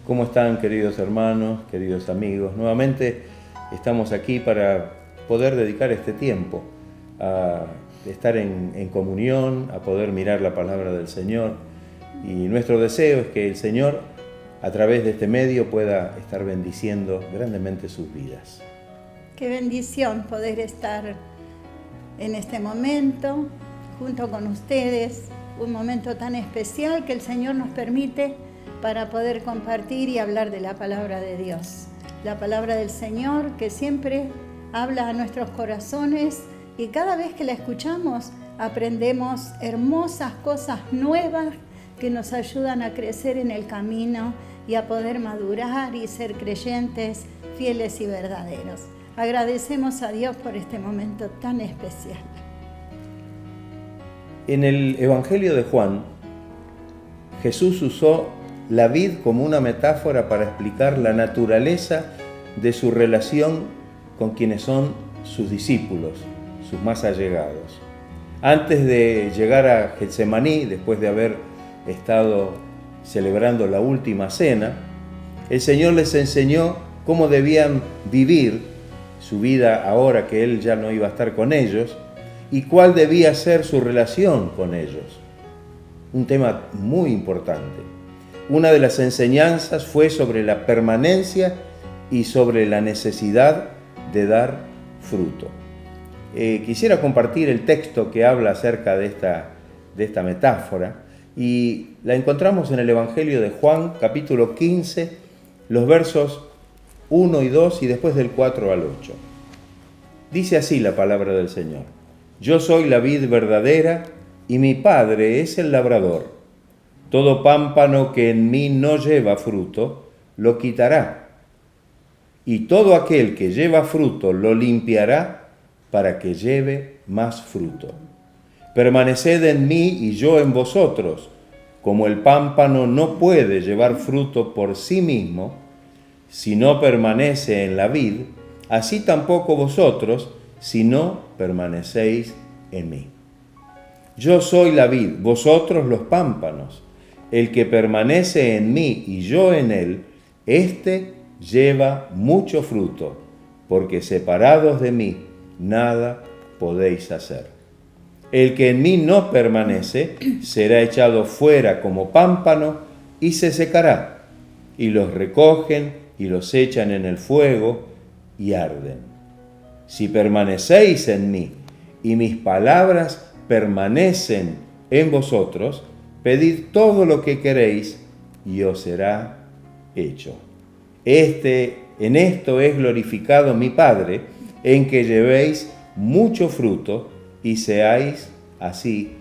¿Cómo están, queridos hermanos, queridos amigos? Nuevamente estamos aquí para poder dedicar este tiempo a estar en comunión, a poder mirar la palabra del Señor. Y nuestro deseo es que el Señor, a través de este medio, pueda estar bendiciendo grandemente sus vidas. Qué bendición poder estar en este momento junto con ustedes, un momento tan especial que el Señor nos permite para poder compartir y hablar de la palabra de Dios. La palabra del Señor que siempre habla a nuestros corazones y cada vez que la escuchamos aprendemos hermosas cosas nuevas que nos ayudan a crecer en el camino y a poder madurar y ser creyentes fieles y verdaderos. Agradecemos a Dios por este momento tan especial. En el Evangelio de Juan, Jesús usó la vid como una metáfora para explicar la naturaleza de su relación con quienes son sus discípulos, sus más allegados. Antes de llegar a Getsemaní, después de haber estado celebrando la última cena, el Señor les enseñó cómo debían vivir su vida ahora que Él ya no iba a estar con ellos y cuál debía ser su relación con ellos. Un tema muy importante. Una de las enseñanzas fue sobre la permanencia y sobre la necesidad de dar fruto. Quisiera compartir el texto que habla acerca de esta metáfora y la encontramos en el Evangelio de Juan, capítulo 15, los versos 1 y 2 y después del 4 al 8. Dice así la palabra del Señor: Yo soy la vid verdadera y mi Padre es el labrador. Todo pámpano que en mí no lleva fruto, lo quitará. Y todo aquel que lleva fruto, lo limpiará para que lleve más fruto. Permaneced en mí y yo en vosotros. Como el pámpano no puede llevar fruto por sí mismo, si no permanece en la vid, así tampoco vosotros, si no permanecéis en mí. Yo soy la vid, vosotros los pámpanos. El que permanece en mí y yo en él, éste lleva mucho fruto, porque separados de mí nada podéis hacer. El que en mí no permanece será echado fuera como pámpano y se secará, y los recogen y los echan en el fuego y arden. Si permanecéis en mí y mis palabras permanecen en vosotros, pedid todo lo que queréis y os será hecho. En esto es glorificado mi Padre, en que llevéis mucho fruto y seáis así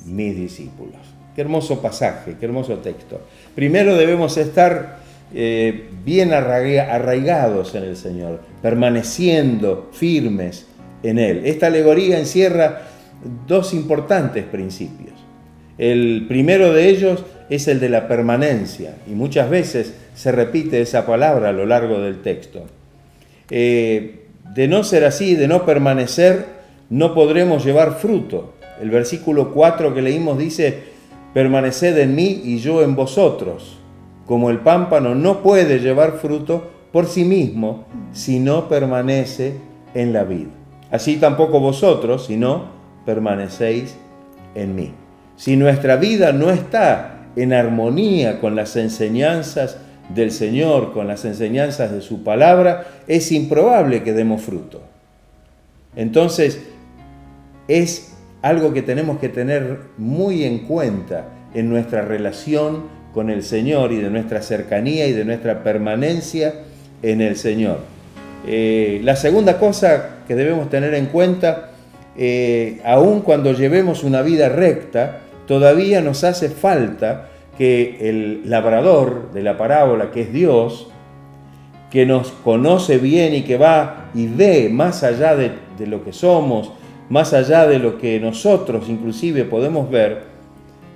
mis discípulos. Qué hermoso pasaje, qué hermoso texto. Primero debemos estar bien arraigados en el Señor, permaneciendo firmes en Él. Esta alegoría encierra dos importantes principios. El primero de ellos es el de la permanencia, y muchas veces se repite esa palabra a lo largo del texto. De no ser así, de no permanecer, no podremos llevar fruto. El versículo 4 que leímos dice: permaneced en mí y yo en vosotros. Como el pámpano no puede llevar fruto por sí mismo si no permanece en la vid. Así tampoco vosotros, si no permanecéis en mí. Si nuestra vida no está en armonía con las enseñanzas del Señor, con las enseñanzas de su palabra, es improbable que demos fruto. Entonces, es algo que tenemos que tener muy en cuenta en nuestra relación con el Señor y de nuestra cercanía y de nuestra permanencia en el Señor. La segunda cosa que debemos tener en cuenta, aun cuando llevemos una vida recta, todavía nos hace falta que el labrador de la parábola, que es Dios, que nos conoce bien y que va y ve más allá de lo que somos, más allá de lo que nosotros inclusive podemos ver,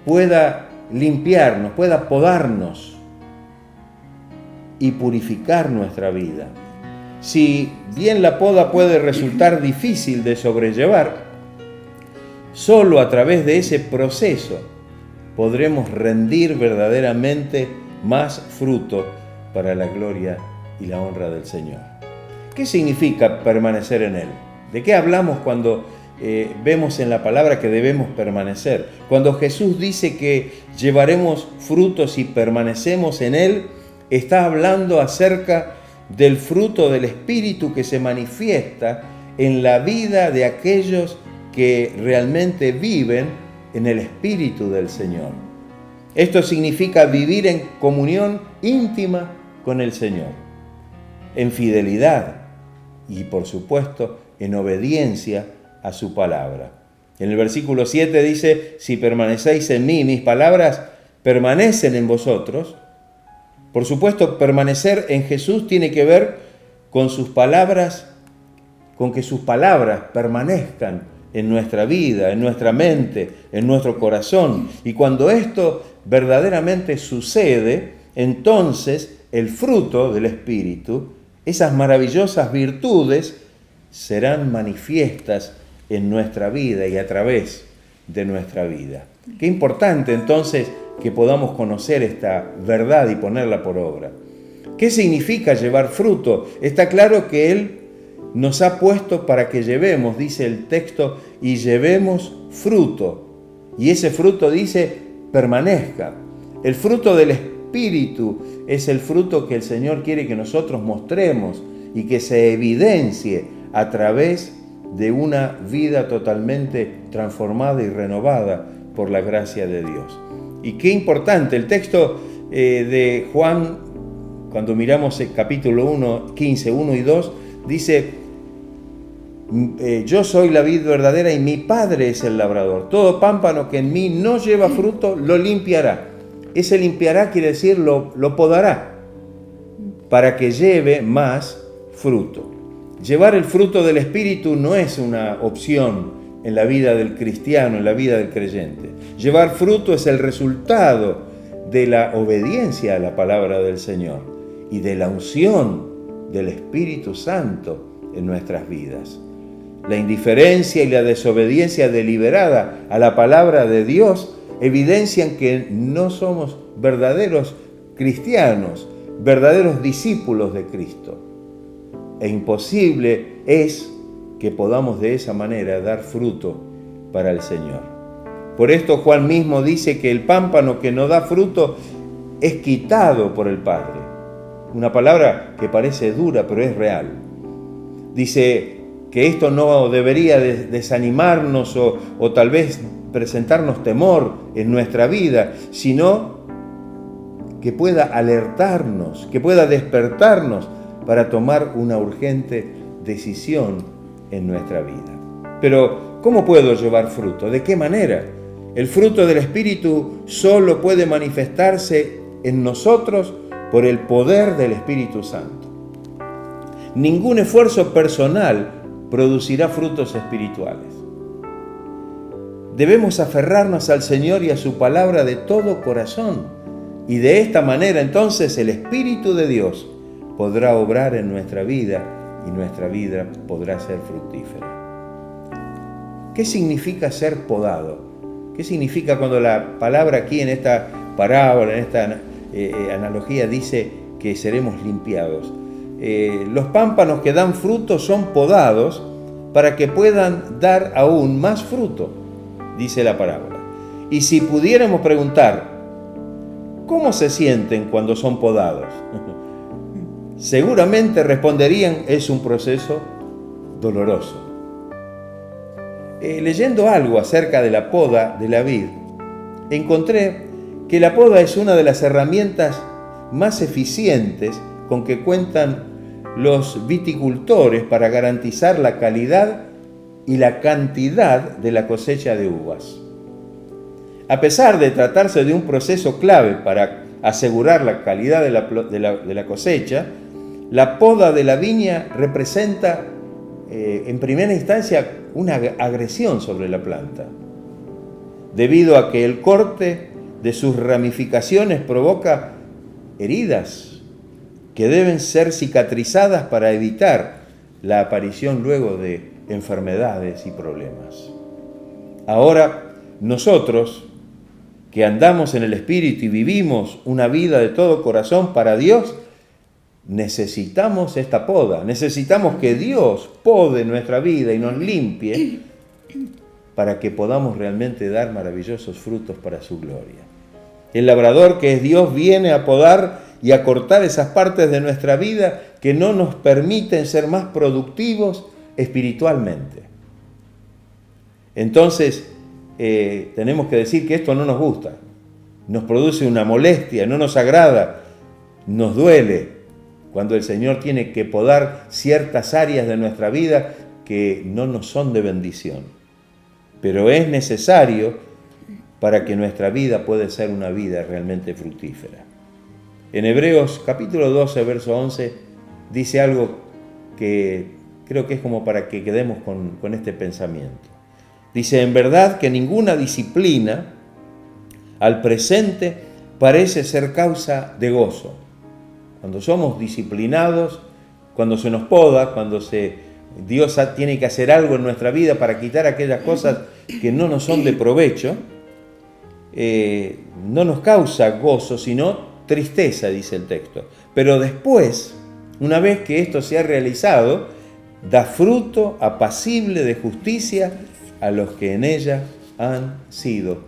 pueda limpiarnos, pueda podarnos y purificar nuestra vida. Si bien la poda puede resultar difícil de sobrellevar, solo a través de ese proceso podremos rendir verdaderamente más fruto para la gloria y la honra del Señor. ¿Qué significa permanecer en Él? ¿De qué hablamos cuando vemos en la palabra que debemos permanecer? Cuando Jesús dice que llevaremos frutos si permanecemos en Él, está hablando acerca del fruto del Espíritu que se manifiesta en la vida de aquellos que realmente viven en el Espíritu del Señor. Esto significa vivir en comunión íntima con el Señor, en fidelidad y, por supuesto, en obediencia a su palabra. En el versículo 7 dice: si permanecéis en mí, mis palabras permanecen en vosotros. Por supuesto, permanecer en Jesús tiene que ver con sus palabras, con que sus palabras permanezcan en nuestra vida, en nuestra mente, en nuestro corazón. Y cuando esto verdaderamente sucede, entonces el fruto del Espíritu, esas maravillosas virtudes, serán manifiestas en nuestra vida y a través de nuestra vida. Qué importante entonces que podamos conocer esta verdad y ponerla por obra. ¿Qué significa llevar fruto? Está claro que Él nos ha puesto para que llevemos, dice el texto, y llevemos fruto. Y ese fruto dice, permanezca. El fruto del Espíritu es el fruto que el Señor quiere que nosotros mostremos y que se evidencie a través de una vida totalmente transformada y renovada por la gracia de Dios. Y qué importante, el texto de Juan, cuando miramos el capítulo 1, 15, 1 y 2, dice: yo soy la vid verdadera y mi Padre es el labrador. Todo pámpano que en mí no lleva fruto, lo limpiará. Ese limpiará quiere decir lo podará, para que lleve más fruto. Llevar el fruto del Espíritu no es una opción en la vida del cristiano, en la vida del creyente. Llevar fruto es el resultado de la obediencia a la palabra del Señor y de la unción del Espíritu Santo en nuestras vidas. La indiferencia y la desobediencia deliberada a la palabra de Dios evidencian que no somos verdaderos cristianos, verdaderos discípulos de Cristo. E imposible es que podamos de esa manera dar fruto para el Señor. Por esto Juan mismo dice que el pámpano que no da fruto es quitado por el Padre. Una palabra que parece dura, pero es real. Dice que esto no debería desanimarnos o tal vez presentarnos temor en nuestra vida, sino que pueda alertarnos, que pueda despertarnos para tomar una urgente decisión en nuestra vida. Pero, ¿cómo puedo llevar fruto? ¿De qué manera? El fruto del Espíritu solo puede manifestarse en nosotros por el poder del Espíritu Santo. Ningún esfuerzo personal producirá frutos espirituales. Debemos aferrarnos al Señor y a su palabra de todo corazón, y de esta manera entonces el Espíritu de Dios podrá obrar en nuestra vida y nuestra vida podrá ser fructífera. ¿Qué significa ser podado? ¿Qué significa cuando la palabra aquí en esta parábola, en esta analogía dice que seremos limpiados? Los pámpanos que dan fruto son podados para que puedan dar aún más fruto, dice la parábola. Y si pudiéramos preguntar, ¿cómo se sienten cuando son podados? Seguramente responderían, es un proceso doloroso. Leyendo algo acerca de la poda de la vid, encontré que la poda es una de las herramientas más eficientes con que cuentan los viticultores para garantizar la calidad y la cantidad de la cosecha de uvas. A pesar de tratarse de un proceso clave para asegurar la calidad de la cosecha, la poda de la viña representa en primera instancia una agresión sobre la planta, debido a que el corte de sus ramificaciones provoca heridas que deben ser cicatrizadas para evitar la aparición luego de enfermedades y problemas. Ahora, nosotros que andamos en el Espíritu y vivimos una vida de todo corazón para Dios, necesitamos esta poda, necesitamos que Dios pode nuestra vida y nos limpie para que podamos realmente dar maravillosos frutos para su gloria. El labrador, que es Dios, viene a podar y a cortar esas partes de nuestra vida que no nos permiten ser más productivos espiritualmente. Entonces, tenemos que decir que esto no nos gusta, nos produce una molestia, no nos agrada, nos duele cuando el Señor tiene que podar ciertas áreas de nuestra vida que no nos son de bendición. Pero es necesario para que nuestra vida pueda ser una vida realmente fructífera. En Hebreos capítulo 12, verso 11, dice algo que creo que es como para que quedemos con este pensamiento. Dice, en verdad que ninguna disciplina al presente parece ser causa de gozo. Cuando somos disciplinados, cuando se nos poda, cuando Dios tiene que hacer algo en nuestra vida para quitar aquellas cosas que no nos son de provecho, no nos causa gozo, sino tristeza, dice el texto. Pero después, una vez que esto se ha realizado, da fruto apacible de justicia a los que en ella han sido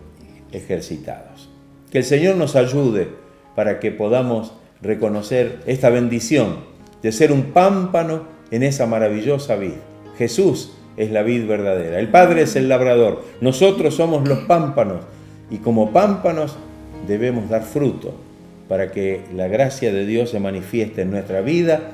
ejercitados. Que el Señor nos ayude para que podamos reconocer esta bendición de ser un pámpano en esa maravillosa vid. Jesús es la vid verdadera, el Padre es el labrador, nosotros somos los pámpanos y como pámpanos debemos dar fruto para que la gracia de Dios se manifieste en nuestra vida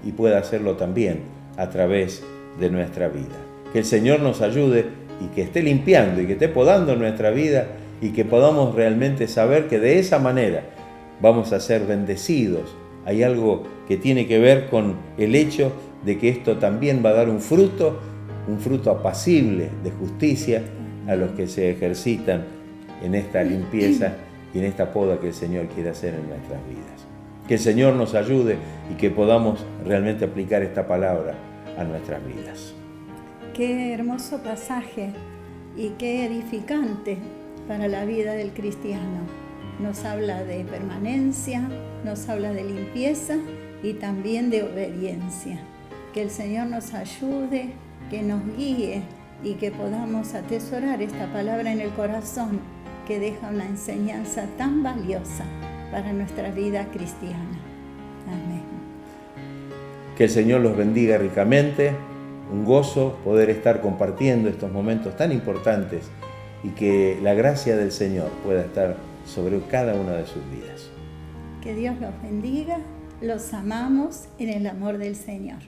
y pueda hacerlo también a través de nuestra vida. Que el Señor nos ayude y que esté limpiando y que esté podando nuestra vida y que podamos realmente saber que de esa manera vamos a ser bendecidos. Hay algo que tiene que ver con el hecho de que esto también va a dar un fruto apacible de justicia a los que se ejercitan en esta limpieza y en esta poda que el Señor quiere hacer en nuestras vidas. Que el Señor nos ayude y que podamos realmente aplicar esta palabra a nuestras vidas. Qué hermoso pasaje y qué edificante para la vida del cristiano. Nos habla de permanencia, nos habla de limpieza y también de obediencia. Que el Señor nos ayude, que nos guíe y que podamos atesorar esta palabra en el corazón que deja una enseñanza tan valiosa para nuestra vida cristiana. Amén. Que el Señor los bendiga ricamente. Un gozo poder estar compartiendo estos momentos tan importantes y que la gracia del Señor pueda estar sobre cada una de sus vidas. Que Dios los bendiga, los amamos en el amor del Señor.